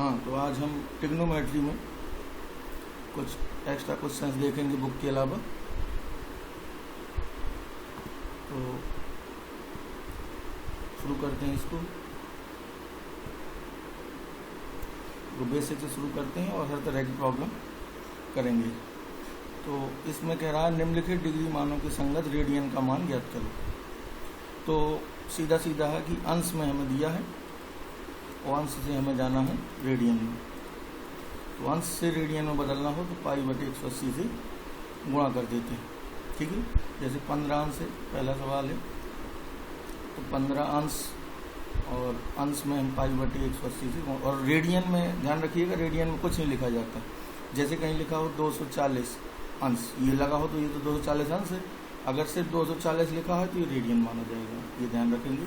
हाँ, तो आज हम ट्रिग्नोमेट्री में कुछ एक्स्ट्रा क्वेश्चंस देखेंगे बुक के अलावा। तो शुरू करते हैं इसको। तो बेसिक से शुरू करते हैं और हर तरह की प्रॉब्लम करेंगे। तो इसमें कह रहा है निम्नलिखित डिग्री मानों के संगत रेडियन का मान ज्ञात करो। तो सीधा सीधा है कि अंश में हमें दिया है और अंश से हमें जाना है रेडियन में। तो अंश से रेडियन में बदलना हो तो π/180 से गुणा कर देते हैं। ठीक है, जैसे 15 अंश है, पहला सवाल है तो 15 अंश और अंश में हम π/180 से, और रेडियन में ध्यान रखिएगा रेडियन में कुछ नहीं लिखा जाता। जैसे कहीं लिखा हो 240 अंश, ये लगा हो तो ये तो 240 अंश है। अगर सिर्फ 240 लिखा है तो ये रेडियन माना जाएगा, ये ध्यान रखेंगे।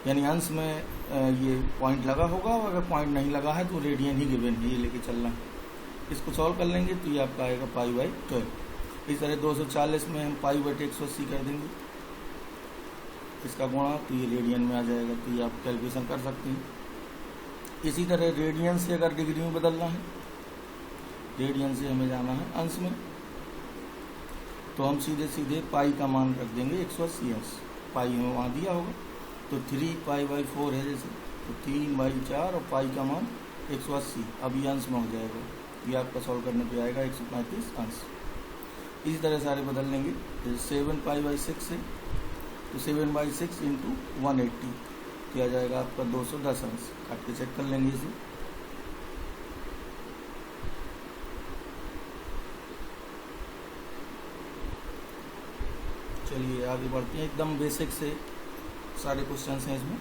यानी अंश में ये पॉइंट लगा होगा और अगर पॉइंट नहीं लगा है तो रेडियन ही गिवन है, ये लेके चलना है। इसको सॉल्व कर लेंगे तो ये आपका आएगा π/12। इस तरह 240 में हम π/180 कर देंगे, इसका गुणा तो ये रेडियन में आ जाएगा। तो ये आप कैलकुलेशन कर सकते हैं। इसी तरह रेडियन से अगर डिग्री में बदलना है, रेडियन से हमें जाना है अंश में, तो हम सीधे सीधे पाई का मान रख देंगे 180 अंश। पाई हमें वहाँ दिया होगा तो 3π/4 है जैसे, तो 3/4 और पाई का मान 180। अब ये अंश में हो जाएगा, ये आपका सॉल्व करने पे आएगा 135 अंश। इसी तरह सारे बदल लेंगे। जैसे 7π/6 है तो 7/6 इंटू 180 किया जाएगा आपका 210 अंश। काट के चेक कर लेंगे इसे। चलिए आगे बढ़ते हैं। एकदम बेसिक से सारे क्वेश्चंस हैं इसमें।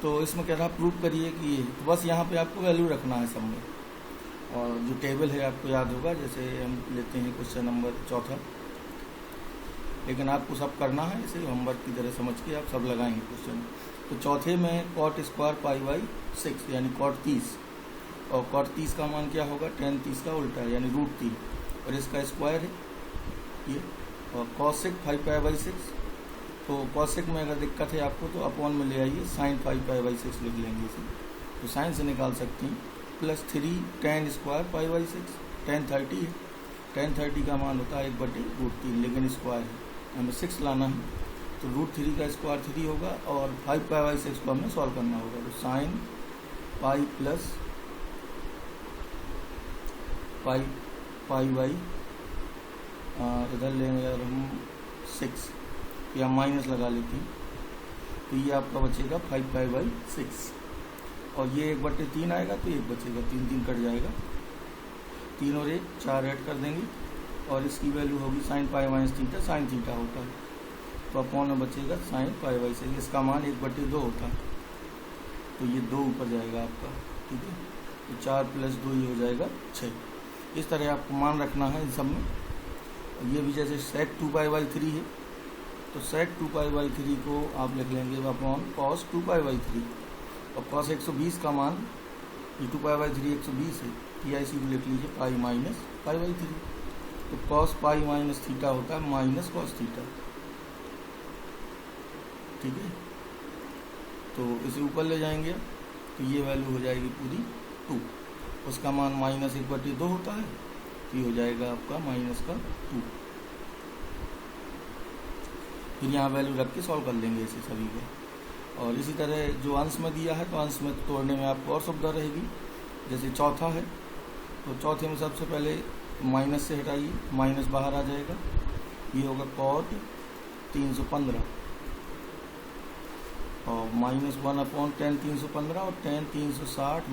तो इसमें कह रहा प्रूव करिए कि ये, तो बस यहाँ पे आपको वैल्यू रखना है सब में, और जो टेबल है आपको याद होगा। जैसे हम लेते हैं क्वेश्चन नंबर 4, लेकिन आपको सब करना है, इसे होमवर्क की तरह समझ के आप सब लगाएंगे क्वेश्चन। तो चौथे में cot² π/6 यानी cot 30, और cot 30 का मान क्या होगा, tan 30 का उल्टा यानी √3, और इसका स्क्वायर है ये। और cos 5π/6, तो cos में अगर दिक्कत है आपको तो अपॉन में ले आइए, sin 5π/6 लिख लेंगे इसे, तो साइन से निकाल सकते हैं। +3 tan² π/6, tan 30 है, tan 30 का मान होता है 1/√3, लेकिन स्क्वायर है, हमें 6 लाना है, तो √3 का स्क्वायर 3 होगा, और 5π/6 को हमें सॉल्व करना होगा। तो sin पाई प्लस पाई इधर लेंगे अगर हम 6 या माइनस लगा लेते हैं, तो ये आपका बचेगा 5π/6, और ये 1/3 आएगा तो 1 बचेगा, 3 कट जाएगा, 3 और 1 4 ऐड कर देंगे, और इसकी वैल्यू होगी sin π - θ, sin थीटा होता है, तो अपॉन में बचेगा sin π/6। इसका मान 1/2 होता है, तो ये 2 ऊपर जाएगा आपका। ठीक है, तो 4 + 2 ये हो जाएगा 6। इस तरह आपको मान रखना है इन सब में। ये भी जैसे sec 2π/3 है, तो sec 2π/3 को आप लिख लेंगे अपॉन cos 2π/3, और cos 120 का मान, ये 2π/3 120 है, या इसी को लिख लीजिए π - π/3, तो cos π - θ होता है माइनस cos θ। ठीक है, तो इसे ऊपर ले जाएंगे तो ये वैल्यू हो जाएगी पूरी 2, उसका मान -1/2 होता है, तो ये हो जाएगा आपका -2। फिर यहाँ वैल्यू रख के सॉल्व कर लेंगे इसे सभी को। और इसी तरह जो अंश में दिया है तो अंश में तोड़ने में आपको और सुविधा रहेगी। जैसे चौथा है, तो चौथे में सबसे पहले माइनस से हटाइए, माइनस बाहर आ जाएगा, ये होगा cot 315, और -1/tan 315, और tan 360 -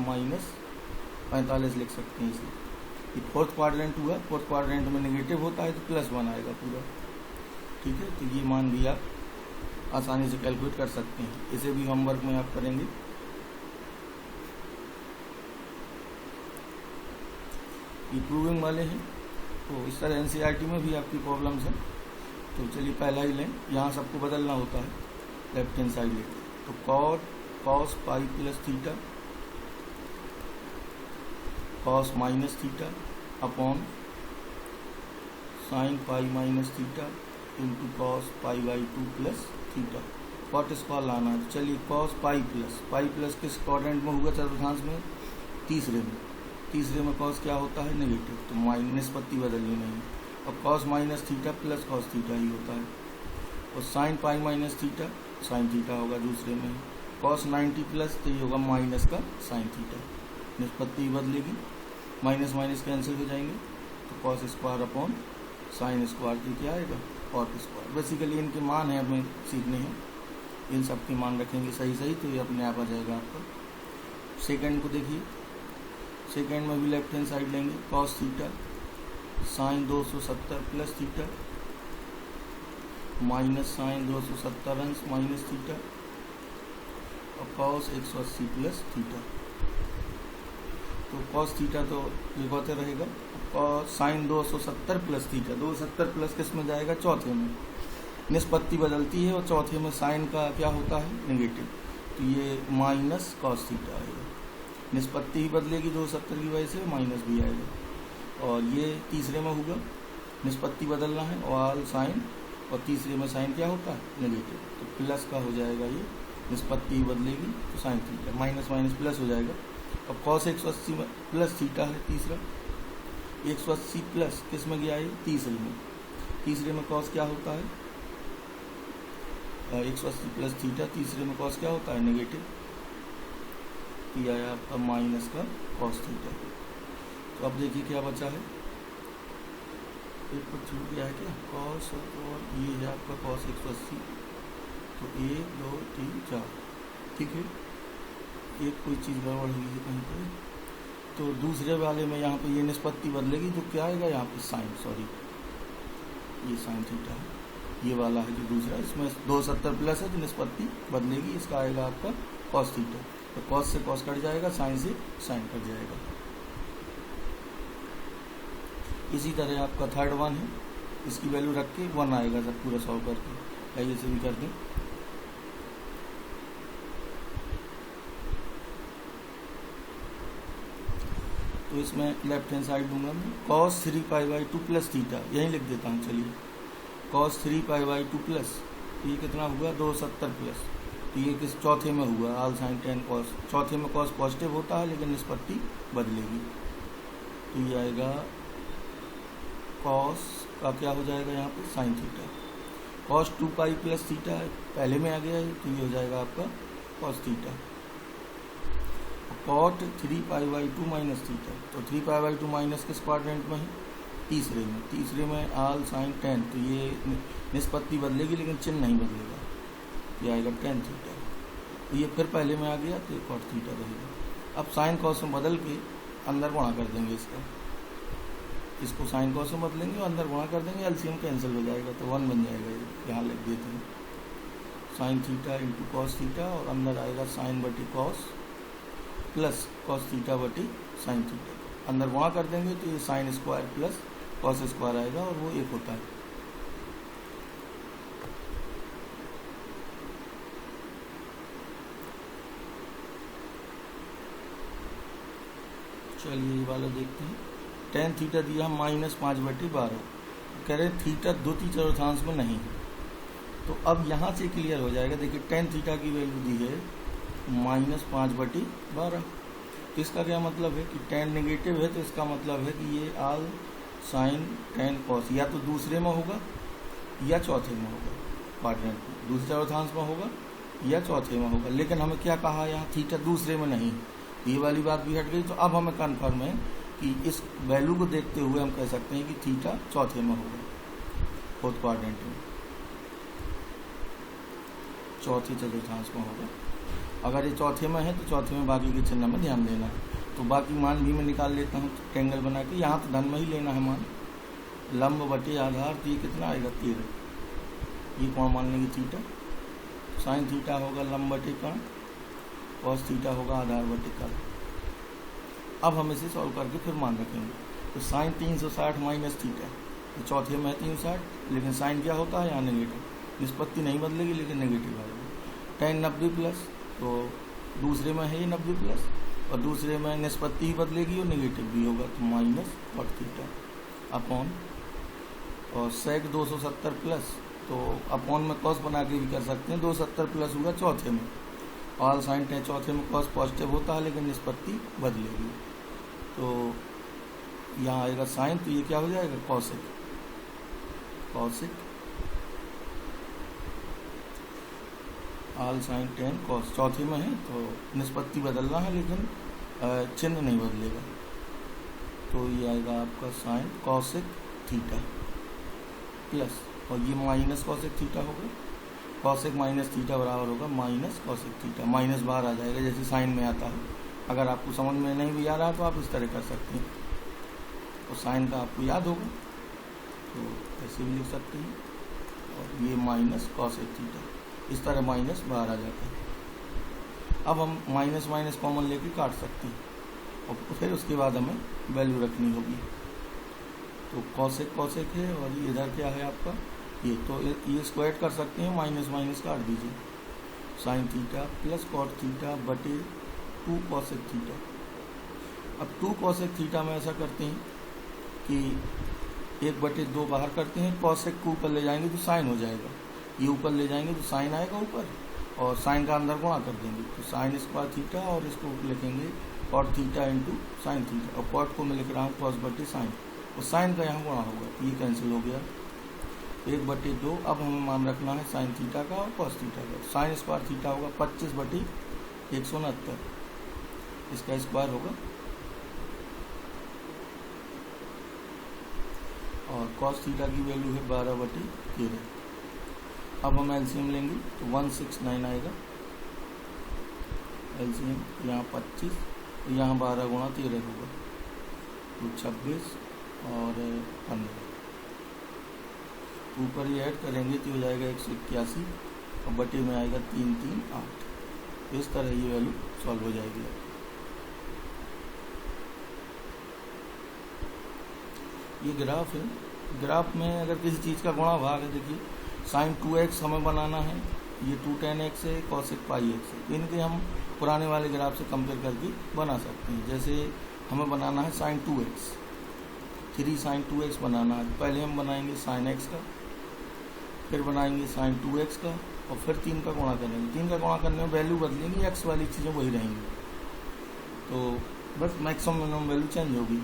45 लिख सकते हैं इसे। ये फोर्थ क्वाड्रेंट हुआ, फोर्थ क्वाड्रेंट में नेगेटिव होता है तो +1 आएगा पूरा। ठीक है, तो ये मान भी आप आसानी से कैलकुलेट कर सकते हैं। इसे भी होमवर्क में आप करेंगे। ये प्रूविंग वाले हैं, तो इस तरह NCERT में भी आपकी प्रॉब्लम्स हैं। तो चलिए पहला ही लें, यहाँ सबको बदलना होता है, लेफ्ट हैंड साइड लें, तो cos π + θ cos -θ upon sin π - θ into cos π/2 + θ। cot square लाना है, चलिए cos π प्लस किस क्वाड्रेंट में होगा, चतुर्थांश में, तीसरे में कॉस क्या होता है, नेगेटिव, तो माइनस निष्पत्ति बदलनी नहीं। और cos minus theta plus cos theta ही होता है। और sine pi minus theta sine theta होगा दूसरे में। कॉस 90 प्लस तो ये होगा माइनस का साइन थीटा, निष्पत्ति बदलेगी, माइनस माइनस कैंसिल हो जाएंगे, तो cos square upon sine square की क्या आएगा, कॉट स्क्वायर। बेसिकली इनके मान है हमें सीखने हैं, इन सब के मान रखेंगे सही तो ये अपने आप आ जाएगा आपका। सेकंड को देखिए, सेकंड में भी लेफ्ट हैंड साइड लेंगे, cos theta sine 270 plus theta minus sine 270 अंश माइनस थीटा और कॉस 180 प्लस थीटा। तो कॉस थीटा तो ये होते रहेगा, cos sine 270 plus theta, 270 plus किस में जाएगा, चौथे में, निष्पत्ति बदलती है और चौथे में साइन का क्या होता है, नेगेटिव, तो ये माइनस कॉस थीटा आएगा, निष्पत्ति ही बदलेगी 270 की वजह से, माइनस भी आएगा। और ये तीसरे में होगा, निष्पत्ति बदलना है और साइन, और तीसरे में साइन क्या होता है, नेगेटिव, तो प्लस का हो जाएगा, ये निष्पत्ति ही बदलेगी तो sine theta, minus minus plus हो जाएगा। और कॉस 180 में प्लस थीटा है तीसरा, 180 प्लस किस में गया है, तीसरे में कॉस क्या होता है, 180 प्लस थीटा, तीसरे में कॉस क्या होता है, नेगेटिव, तो आया आपका माइनस का कॉस थीटा। तो अब देखिए क्या बचा है, एक पर छूट गया है क्या, कॉस, और ये है आपका कॉस 180, तो 1 2 3 4, ठीक है, एक कोई चीज़ गड़बड़ हुई है कहीं पर, तो दूसरे वाले में यहाँ पे ये निष्पत्ति बदलेगी तो क्या आएगा यहाँ पे साइन, सॉरी ये साइन थीटा है, ये वाला है जो दूसरा, इसमें 270 प्लस है तो निष्पत्ति बदलेगी, इसका आएगा आपका कॉस थीटा, तो कॉस से कॉस कट जाएगा, साइन से साइन कट जाएगा। इसी तरह आपका थर्ड वन है, इसकी वैल्यू रख के 1 आएगा जब पूरा सॉल्व करके, आइए से भी कर दें। तो इसमें लेफ्ट हैंड साइड दूंगा मैं, cos 3 pi by 2 plus theta, यहीं लिख देता हूँ, चलिए कॉस 3 पाई बाई 2 प्लस, तो ये कितना हुआ 270 प्लस, तो ये किस चौथे में हुआ, आल साइन 10 कॉस, चौथे में कॉस पॉजिटिव होता है लेकिन निष्पत्ति बदलेगी, तो ये आएगा कॉस का क्या हो जाएगा यहाँ पे sine theta, cos 2 pi plus theta है पहले में आ गया है, तो ये हो जाएगा आपका cos theta. Cot 3 pi by 2 minus theta, तो 3 पाई बाई 2 माइनस किस क्वाड्रेंट में है, तीसरे में आल साइन 10, तो ये निष्पत्ति बदलेगी लेकिन चिन्ह नहीं बदलेगा, ये आएगा 10 थीटा, तो ये फिर पहले में आ गया तो ये कॉट थीटा रहेगा। अब साइन कॉस में बदल के अंदर गुणा कर देंगे, इसको साइन कॉस में बदलेंगे और अंदर गुणा कर देंगे, एलसीएम कैंसिल हो जाएगा तो 1 बन जाएगा, ये यहाँ लिख देते हैं, sine theta into cos theta, और अंदर आएगा साइन बटी कॉस प्लस कॉस थीटा बटी साइन थीटा, अंदर गुणा कर देंगे तो ये sine square plus cos square आएगा और वो 1 होता है। चलिए ये वाला देखते हैं, टेन थीटा दिया माइनस 5/12, कह रहे थीटा 2 चतुर्थांश में नहीं है, तो अब यहाँ से क्लियर हो जाएगा। देखिए टेन थीटा की वैल्यू दी है माइनस 5/12, तो इसका क्या मतलब है कि टेन नेगेटिव है, तो इसका मतलब है कि ये आल साइन टेन कॉस या तो दूसरे में होगा या चौथे में होगा, क्वाड्रेंट में दूसरे चतुर्थांश में होगा या चौथे में होगा, लेकिन हमें क्या कहा यहाँ थीटा दूसरे में नहीं, ये वाली बात भी हट गई। तो अब हमें कन्फर्म है कि इस वैल्यू को देखते हुए हम कह सकते हैं कि थीटा चौथे में होगा, फोर्थ क्वाड्रेंट में, चौथे चतुर्थांश में होगा। अगर ये चौथे में है तो चौथे में बाकी के चिन्ह में ध्यान देना है। तो बाकी मान भी मैं निकाल लेता हूँ ट्रायंगल बना के, यहाँ तो धन में ही लेना है मान, लंब बटे आधार, तो ये कितना आएगा 13, ये कौन मान लेंगे थीटा, साइन थीटा होगा लंब बटे कर्ण, कॉस थीटा होगा आधार बटे कर्ण। अब हम इसे सॉल्व करके फिर मान रखेंगे, तो साइन 360 माइनस थीटा, तो चौथे में 360, लेकिन साइन क्या होता है यहाँ नेगेटिव, निष्पत्ति नहीं बदलेगी लेकिन नेगेटिव आएगी। टेन 90 प्लस, तो दूसरे में है ये 90 प्लस, और दूसरे में निष्पत्ति ही बदलेगी और नेगेटिव भी होगा, तो माइनस कॉट थीटा अपॉन, और सेक 270 प्लस, तो अपॉन में कॉस बना के भी कर सकते हैं, 270 प्लस होगा चौथे में, ऑल साइन टेन चौथे में कॉस पॉजिटिव होता है लेकिन निष्पत्ति बदलेगी। तो यहाँ आएगा साइन, तो ये क्या हो जाएगा कॉसेक। कॉसेक आल साइन टेन कॉस, चौथे में है तो निष्पत्ति बदलना है लेकिन चिन्ह नहीं बदलेगा। तो ये आएगा आपका साइन कॉसेक थीटा प्लस, और ये माइनस कॉसेक थीटा होगा। कॉसेक माइनस थीटा बराबर होगा माइनस कॉसेक थीटा, माइनस बाहर आ जाएगा जैसे साइन में आता है। अगर आपको समझ में नहीं भी आ रहा तो आप इस तरह कर सकते हैं, तो साइन का आपको याद होगा तो ऐसे भी लिख सकते हैं। और ये माइनस कॉसेक थीटा, इस तरह माइनस बाहर आ जाता है। अब हम माइनस माइनस कॉमन लेके काट सकते हैं और फिर उसके बाद हमें वैल्यू रखनी होगी। तो कॉसेक कॉसेक है और इधर क्या है आपका ये, तो ये स्क्वायर कर सकते हैं, माइनस माइनस काट दीजिए। Sine theta plus cot theta बटे 2 कॉसेक थीटा। अब 2 कॉसेक थीटा में ऐसा करते हैं कि 1/2 बाहर करते हैं, कॉसेक को ऊपर ले जाएंगे तो साइन हो जाएगा, ये ऊपर ले जाएंगे तो साइन आएगा ऊपर, और साइन का अंदर गुणा कर देंगे तो साइन स्क्वायर थीटा, और इसको लिखेंगे cot theta into sine theta, और कॉट को मैं लिख रहा हूँ कॉस बटे साइन, और साइन का यहाँ गुणा होगा, ये कैंसिल हो गया। 1/2 अब हमें मान रखना है साइन थीटा का और कॉस थीटा का। साइन स्क्वायर थीटा होगा 25/169, इसका स्क्वायर होगा, और कॉस थीटा की वैल्यू है 12/13। अब हम एलसीएम लेंगे तो 169 आएगा एलसीएम, यहाँ 25, तो यहाँ 12 × 13 होगा तो 26 और 15। ऊपर ये ऐड करेंगे तो हो जाएगा 181, और बटे में आएगा 338। इस तरह ये वैल्यू सॉल्व हो जाएगी। ये ग्राफ है, ग्राफ में अगर किसी चीज़ का गुणा भाग है, देखिए साइन 2x हमें बनाना है, ये 2 tan x है, कॉसेक पाई x है, इनके हम पुराने वाले ग्राफ से कंपेयर करके बना सकते हैं। जैसे हमें बनाना है साइन 2x, 3 sin 2x बनाना है, पहले हम बनाएंगे साइन x का, फिर बनाएंगे साइन 2x का, और फिर 3 का गुणा करेंगे। 3 का गुणा करने में वैल्यू बदलेंगे, x वाली चीज़ें वही रहेंगी, तो बस मैक्सिमम मिनिमम वैल्यू चेंज होगी।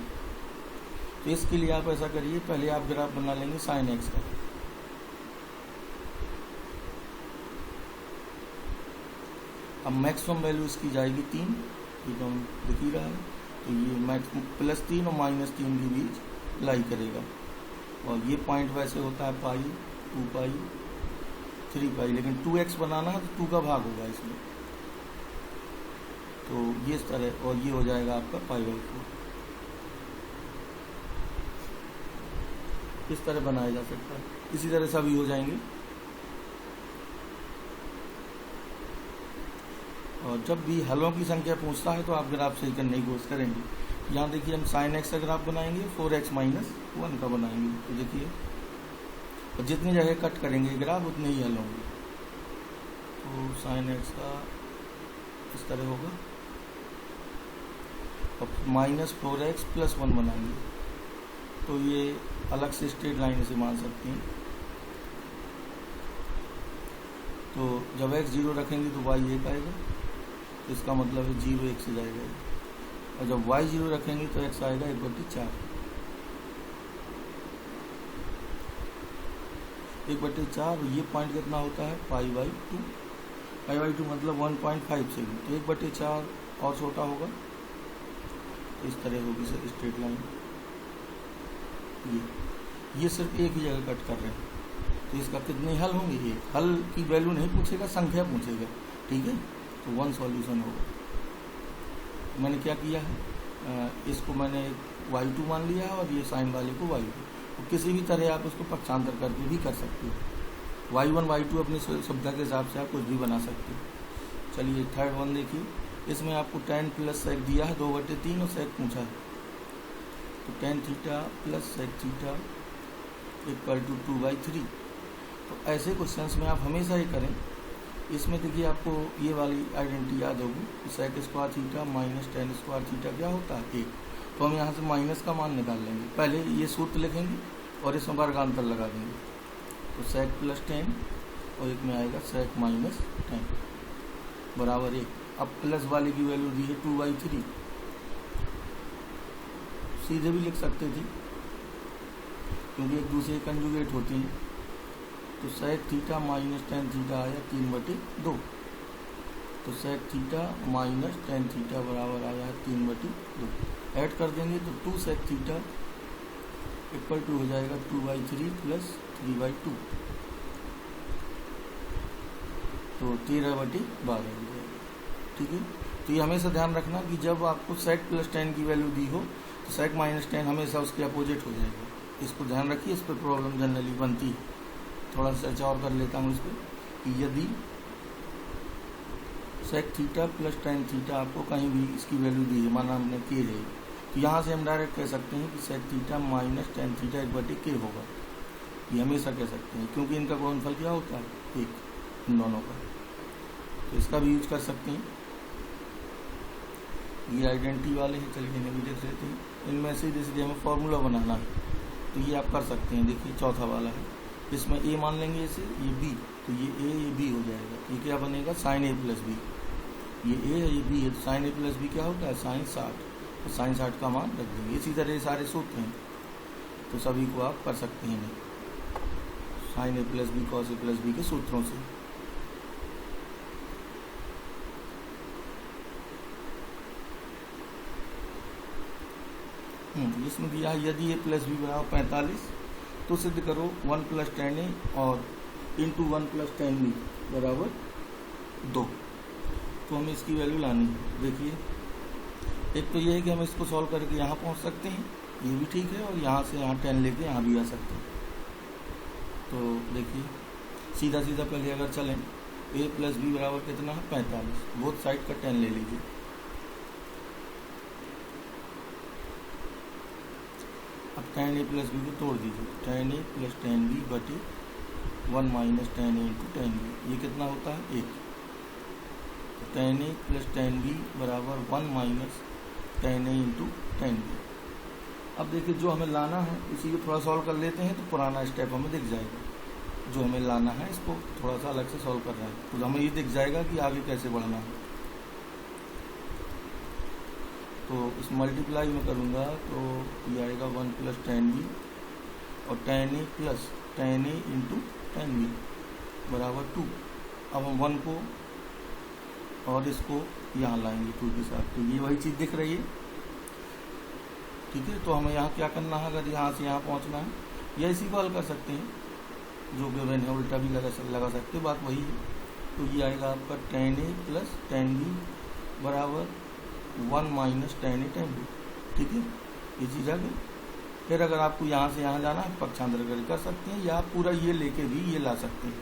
तो इसके लिए आप ऐसा करिए, पहले आप ग्राफ बना लेंगे साइन x का, अब मैक्सिमम वैल्यू इसकी जाएगी 3, ये तो हम दिख ही रहा है, तो ये +3 और -3 के बीच लाई करेगा, और ये पॉइंट वैसे होता है पाई, 2 पाई, 3 पाई, लेकिन 2x बनाना है तो 2 का भाग होगा इसमें, तो ये इस तरह, और ये हो जाएगा आपका π/4। इस तरह बनाया जा सकता है, इसी तरह सभी हो जाएंगे। और जब भी हलों की संख्या पूछता है तो आप ग्राफ सही करने की कोशिश करेंगे। यहाँ देखिए हम साइन x का ग्राफ बनाएंगे, 4x - 1 का बनाएंगे, तो देखिए और जितनी जगह कट करेंगे ग्राफ उतने ही हल होंगे। तो साइन x का इस तरह होगा, और -4x + 1 बनाएंगे, तो ये अलग से स्ट्रेट लाइन से मान सकते हैं। तो जब x 0 रखेंगे तो y 1 आएगा, तो इसका मतलब है 0 1 से जाएगा, और जब y 0 रखेंगे तो x आएगा 1/4। 1/4, ये पॉइंट कितना होता है π/2, π/2 मतलब 1.5 से भी, तो 1/4 और छोटा होगा, तो इस तरह होगी सर स्ट्रेट लाइन। ये सिर्फ एक ही जगह कट कर रहे हैं, तो इसका कितने हल होंगे, ये हल की वैल्यू नहीं पूछेगा, संख्या पूछेगा, ठीक है, तो 1 सॉल्यूशन होगा। मैंने क्या किया है, इसको मैंने y2 मान लिया है, और ये साइन वाले को y2, तो किसी भी तरह आप उसको पक्षांतर करके भी कर सकते हो। y1 y2 अपनी सुविधा के हिसाब से आप कुछ भी बना सकते हो। चलिए थर्ड वन देखिए, इसमें आपको tan + sec दिया है 2/3 और sec पूछा है, तो tan थीटा + sec थीटा = 2/3। तो ऐसे क्वेश्चंस में आप हमेशा ये करें। इसमें देखिए आपको ये वाली आइडेंटिटी याद होगी, sec square theta - tan square theta क्या होता है 1, तो हम यहाँ से माइनस का मान निकाल लेंगे। पहले ये सूत्र लिखेंगे और इसमें वर्गांतर लगा देंगे, तो sec + tan, और एक में आएगा sec - tan बराबर 1। अब प्लस वाले की वैल्यू दी है 2/3, सीधे भी लिख सकते थे क्योंकि एक दूसरे कंजुगेट होते हैं। तो sec theta minus tan theta आया 3/2। तो sec theta minus tan theta बराबर आया है 3/2। ऐड कर देंगे तो 2 sec थीटा इक्वल टू हो जाएगा 2/3 प्लस 3/2। तो 13/12 हो जाएगा। ठीक है, तो ये हमेशा ध्यान रखना कि जब आपको sec प्लस टेन की वैल्यू दी हो तो sec माइनस टेन हमेशा उसके अपोजिट हो जाएगा। इसको ध्यान रखिए, इस पर प्रॉब्लम जनरली बनती है। थोड़ा सा चर्चा और कर लेता हूँ इस पर कि यदि sec theta plus tan theta आपको कहीं भी इसकी वैल्यू दी है, माना हमने के है, तो यहाँ से हम डायरेक्ट कह सकते हैं कि sec theta minus tan theta 1/k होगा। ये हमेशा कह सकते हैं क्योंकि इनका गुणनफल क्या होता है, एक, इन दोनों का। तो इसका भी यूज कर सकते हैं। ये आइडेंटिटी वाले हैं, चलिए इन्हें भी देख लेते हैं। इनमें से जैसे हमें फॉर्मूला बनाना है तो ये आप कर सकते हैं। देखिए चौथा वाला है, इसमें a मान लेंगे इसे, ये b, तो ये a ये b हो जाएगा। ये क्या बनेगा, साइन a प्लस बी। ये a है ये b है, तो साइन a प्लस बी क्या होता है, साइन 60। तो साइन 60 का मान रख देंगे। इसी तरह सारे सूत्र हैं तो सभी को आप कर सकते हैं sine a plus B cos a plus B के सूत्रों से। इसमें दिया यदि a प्लस बी बराबर 45 तो सिद्ध करो 1 प्लस 10a और इंटू 1 प्लस 10b बराबर 2। तो हमें इसकी वैल्यू लानी है। देखिए एक तो ये है कि हम इसको सॉल्व करके यहाँ पहुँच सकते हैं, ये भी ठीक है, और यहाँ से यहाँ 10 लेके यहाँ भी आ सकते हैं। तो देखिए सीधा सीधा पहले अगर चलें a प्लस बी बराबर कितना है, 45। बोथ साइड का 10 ले लीजिए। अब tan a प्लस बी को तोड़ दीजिए। tan a plus tan b बटे 1 minus tan a into tan b, ये कितना होता है, 1। तो tan a plus tan b बराबर 1 minus tan a into tan b। अब देखिए जो हमें लाना है इसी को थोड़ा सॉल्व कर लेते हैं तो पुराना स्टेप हमें दिख जाएगा। जो हमें लाना है इसको थोड़ा सा अलग से सॉल्व कर रहे हैं तो हमें ये दिख जाएगा कि आगे कैसे बढ़ना है। तो इस मल्टीप्लाई में करूँगा तो ये आएगा 1 प्लस tan b और tan a plus tan a into tan b बराबर 2। अब हम 1 को और इसको यहाँ लाएंगे 2 के साथ, तो ये वही चीज़ दिख रही है। ठीक है, तो हमें यहाँ क्या करना है, अगर यहाँ से यहाँ पहुँचना है या इसी को हल कर सकते हैं, जो गिवन है उल्टा भी लगा सकते हैं, बात वही है। तो ये आएगा आपका tan a plus tan b बराबर 1 minus tan a tan b। ठीक है, ये चीज़ आ गई। फिर अगर आपको यहाँ से यहाँ जाना है पक्षांतर कर सकते हैं या आप पूरा ये लेके भी ये ला सकते हैं।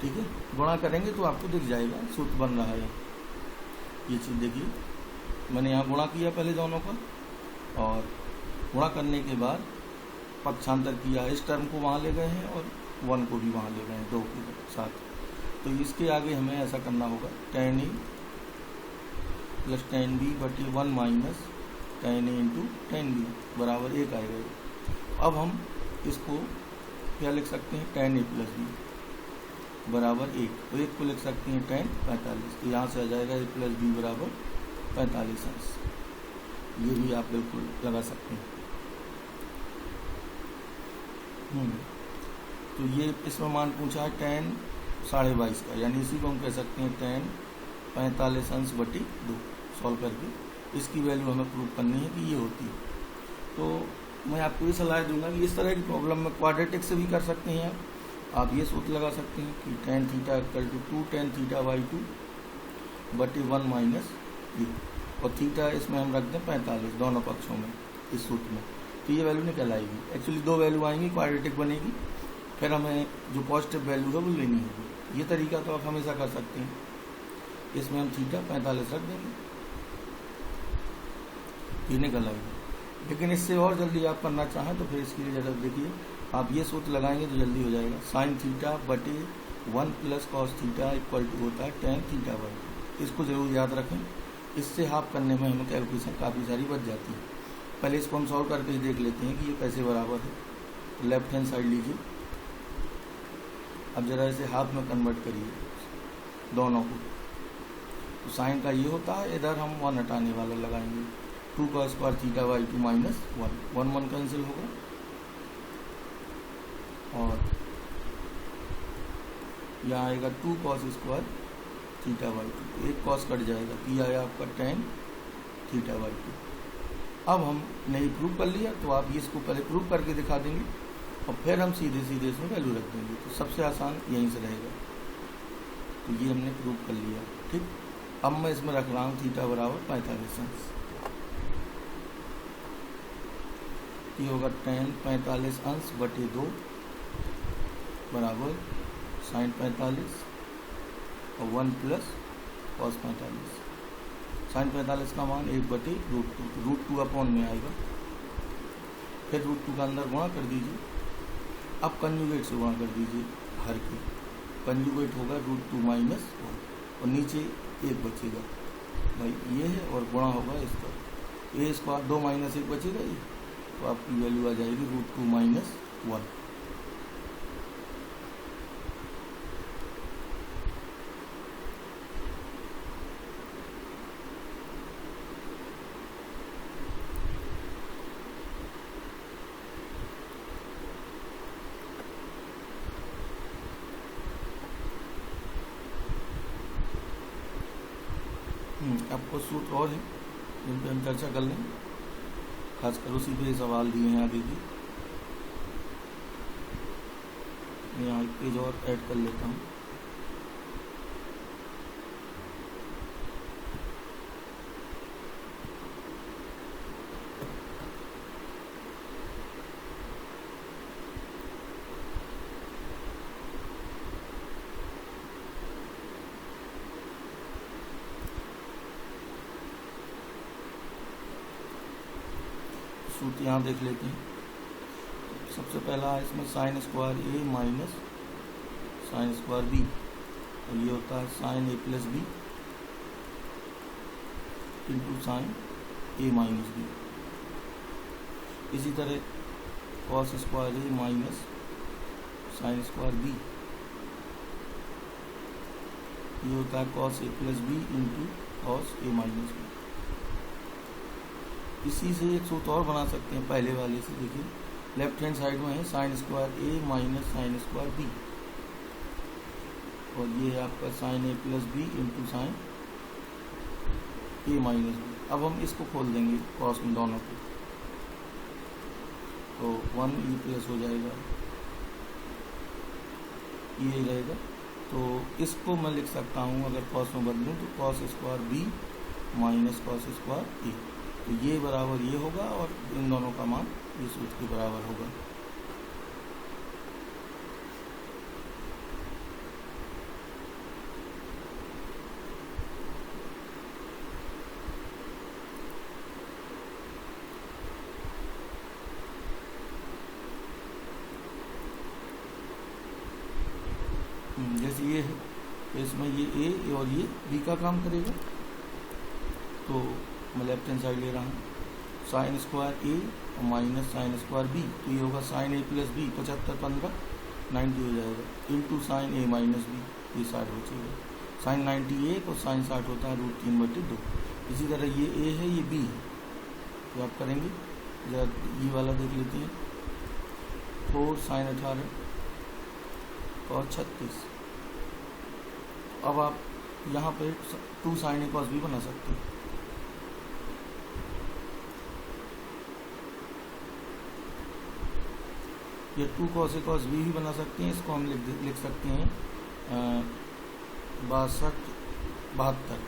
ठीक है, गुणा करेंगे तो आपको दिख जाएगा सूत्र बन रहा है। ये चीज़ देखिए, मैंने यहाँ गुणा किया पहले दोनों का, और गुणा करने के बाद पक्षांतर किया, इस टर्म को वहाँ ले गए हैं और 1 को भी वहाँ ले गए हैं 2 के साथ। तो इसके आगे हमें ऐसा करना होगा, tan a plus tan b बटी 1 minus tan a into tan b बराबर 1 आएगा। अब हम इसको क्या लिख सकते हैं, tan a प्लस b बराबर 1, तो 1 को लिख सकते हैं tan 45। तो यहाँ से आ जाएगा a प्लस b बराबर 45 अंश। ये भी आप बिल्कुल लगा सकते हैं। तो ये इसमें मान पूछा है tan 22.5 का, यानी इसी को हम कह सकते हैं tan 45 अंश बटी 2। सॉल्व करके इसकी वैल्यू हमें प्रूव करनी है कि ये होती है। तो मैं आपको ये सलाह दूंगा कि इस तरह की प्रॉब्लम में क्वाड्रेटिक से भी कर सकते हैं आप ये सूत्र लगा सकते हैं कि tan theta equal to 2 tan theta by 2 बटी 1 माइनस ये, और थीटा इसमें हम रख दें 45 दोनों पक्षों में इस सूत्र में, तो ये वैल्यू निकल आएगी। एक्चुअली 2 वैल्यू आएंगी, क्वाड्रेटिक बनेगी, फिर हमें जो पॉजिटिव वैल्यू है वो लेनी होगी। ये तरीका तो आप हमेशा कर सकते हैं। इसमें हम थीटा 45 रख देंगे, ये निकल आएगा। लेकिन इससे और जल्दी आप करना चाहें तो फिर इसके लिए ज़रा देखिए, आप ये सूत्र लगाएंगे तो जल्दी हो जाएगा। साइन थीटा बटे 1 plus cos theta equal to होता है tan थीटा बाई। इसको ज़रूर याद रखें, इससे हाफ करने में हमें कैलकुलेशन काफ़ी सारी बच जाती है। पहले इसको हम सॉल्व करके देख लेते हैं कि ये कैसे बराबर है। तो लेफ्ट हैंड साइड लीजिए, अब ज़रा इसे हाफ में कन्वर्ट करिए दोनों को। तो साइन का ये होता है, इधर हम 1 हटाने वाला लगाएंगे, 2 cos square theta by 2 minus 1 cancel होगा, और यहाँ आएगा 2 cos स्क्वायर थीटा बाई 2, एक कॉस कट जाएगा, तो ये आया आपका tan थीटा बाई 2। अब हमने ये प्रूव कर लिया, तो आप इसको पहले प्रूव करके दिखा देंगे और फिर हम सीधे इसमें वैल्यू रख देंगे, तो सबसे आसान यहीं से रहेगा। तो ये हमने प्रूव कर लिया, ठीक। अब मैं इसमें रख रहा हूँ थीटा बराबर 45 अंश, ये होगा tan 45 अंश बटे 2 बराबर sin 45 और 1 प्लस cos 45। sin 45 का मान 1/√2, √2 अपॉन में आएगा, फिर √2 का अंदर गुणा कर दीजिए। अब कंजुगेट से गुणा कर दीजिए, हर के कंजुगेट होगा √2 माइनस 1 और नीचे 1 बचेगा, भाई ये है, और गुणा होगा इसका, ए स्क्वायर 2 माइनस 1 बचेगा ये, तो आपकी वैल्यू आ जाएगी √2 माइनस 1। आपको सूत्र और है जिन पर हम चर्चा कर लें, खासकर उसी पे सवाल दिए हैं आगे की। मैं यहाँ एक पेज और ऐड कर लेता हूँ। सूत्र यहाँ देख लेते हैं। सबसे पहला है इसमें साइन स्क्वायर ए माइनस साइन स्क्वायर बी, और ये होता है साइन ए प्लस बी इंटू साइन ए माइनस बी। इसी तरह कॉस स्क्वायर ए माइनस साइन स्क्वायर बी, ये होता है cos A plus B into cos A minus B. इसी से एक सूत्र और बना सकते हैं पहले वाले से, देखिए लेफ्ट हैंड साइड में है साइन स्क्वायर ए माइनस साइन स्क्वायर बी, और ये है आपका साइन ए प्लस बी इंटू साइन ए माइनस बी। अब हम इसको खोल देंगे कॉस में दोनों को, तो 1 ई प्लस हो जाएगा, ये रहेगा। तो इसको मैं लिख सकता हूँ अगर कॉस में बदलूँ तो cos square B minus cos square A, तो ये बराबर ये होगा और इन दोनों का मान ये सूत्र के बराबर होगा। जैसे ये है तो इसमें ये ए और ये बी का काम करेगा, तो मैं लेफ्ट हैंड साइड ले रहा हूँ साइन स्क्वायर ए और माइनस साइन स्क्वायर बी, तो ये होगा साइन ए प्लस बी 75 15 90 हो जाएगा इंटू साइन ए माइनस बी, ये 60 हो जाएगा। साइन 91 और साइन 60 होता है √3/2। इसी तरह ये ए है ये बी है, तो आप करेंगे जरा ये वाला देख लेते हैं, 4 साइन 18 और 36। अब आप यहाँ पे 2 साइन ए कॉस बी बना सकते हैं। ये 2 कॉस ए कॉस बी भी बना सकते हैं, इसको हम लिख सकते हैं 62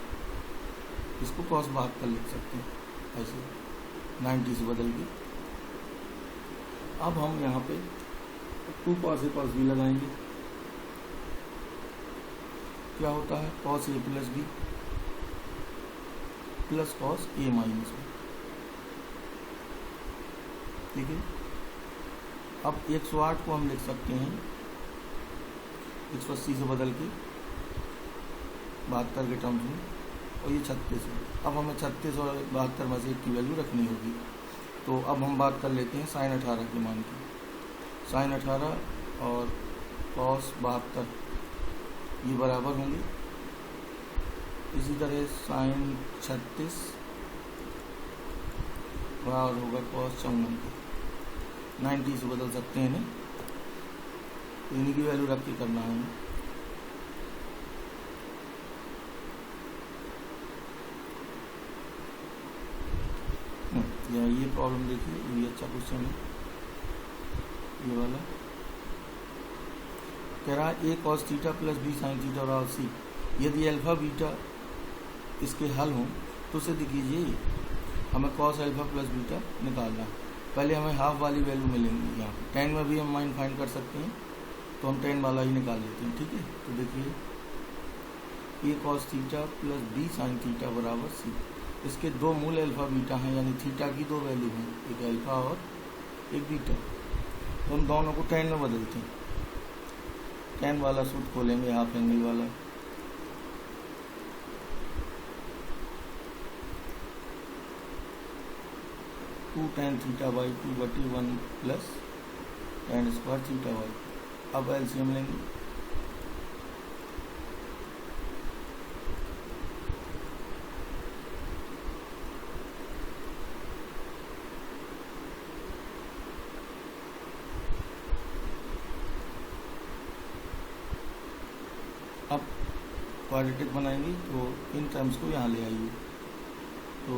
इसको कॉस 72 लिख सकते हैं, ऐसे 90 से बदल के। अब हम यहाँ पे 2 कॉस ए कॉस बी लगाएंगे, क्या होता है cos A plus B plus cos A minus B, ठीक है। अब 108 को हम लिख सकते हैं 180 से बदल के 72 के टर्म्स में, और ये 36 है। अब हमें 36 और 72 में से एक की वैल्यू रखनी होगी, तो अब हम बात कर लेते हैं साइन 18 के मान की। साइन 18 और कॉस 72 ये बराबर होंगे। इसी तरह साइन 36 बराबर होगा cos 54 के। 90 से बदल सकते हैं इन्हें, तो इन्हीं की वैल्यू रख के करना है हमें। ये प्रॉब्लम देखिए, ये अच्छा क्वेश्चन है ये वाला। कह रहा है a cos theta plus b sin theta और c, यदि अल्फा बीटा इसके हल हों तो सिद्ध कीजिए। हमें cos अल्फा प्लस बीटा निकालना है। पहले हमें हाफ वाली वैल्यू मिलेंगी यहाँ पे। 10 में भी हम माइन फाइंड कर सकते हैं, तो हम 10 वाला ही निकाल लेते हैं, ठीक है। तो देखिए a cos theta plus b sin theta बराबर c। इसके दो मूल अल्फा बीटा हैं, यानी थीटा की दो वैल्यू हैं, एक अल्फा और एक बीटा। तो हम दोनों को 10 में बदलते हैं। 10 वाला सूत्र खोलेंगे, हाफ एंगल वाला। Two tan theta by 2/1 plus tan square theta by. अब एलसीएम लेंगे। अब क्वाड्रेटिक बनाएंगे, तो इन टर्म्स को यहाँ ले आइए। तो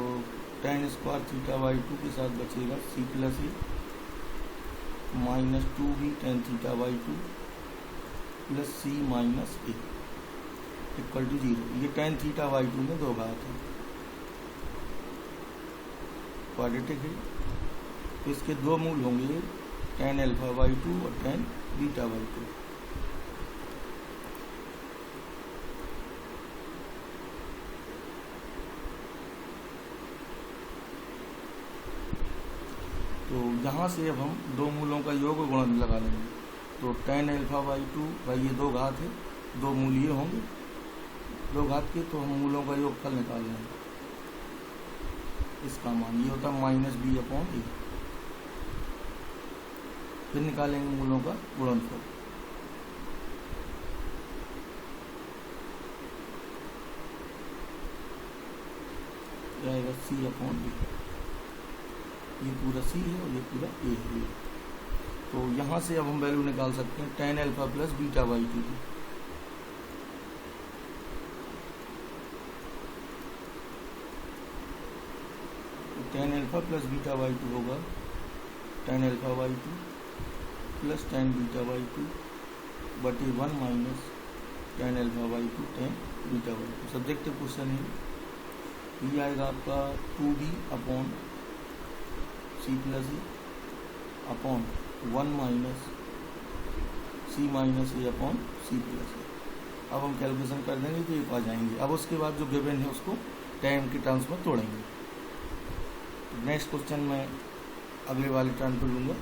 tan स्क्वायर थीटा बाई 2 के साथ बचेगा c plus A minus 2b tan theta by 2 plus c minus A equal to 0। ये tan थीटा बाई 2 में दो घात है, क्वाड्रेटिक है। तो इसके दो मूल होंगे, tan अल्फा बाई 2 और tan बीटा बाई 2। तो यहाँ से अब हम दो मूलों का योग और गुणन लगा लेंगे। तो tan अल्फा बाई 2 भाई ये दो घात है, दो मूल ये होंगे दो घात के, तो हम मूलों का योगफल निकाल लेंगे। इसका मान ये होता है -b/a। फिर निकालेंगे मूलों का गुणनफल। जाएगा c/d। ये पूरा c है और ये पूरा a है। तो यहाँ से अब हम वैल्यू निकाल सकते हैं tan alpha plus beta by 2 की। तो tan alpha plus beta by 2 होगा tan alpha by 2 plus tan beta by 2 बटे 1 minus tan alpha by 2 tan beta by 2। Subjective question है। ये आएगा आपका 2b अपॉन c प्लस ए अपॉन 1 माइनस c माइनस ए upon c plus ए। अब हम calculation कर देंगे तो ये आ जाएंगे। अब उसके बाद जो गिवन है उसको टाइम के टर्म्स में तोड़ेंगे। नेक्स्ट क्वेश्चन मैं अगले वाले टर्म पे लूँगा।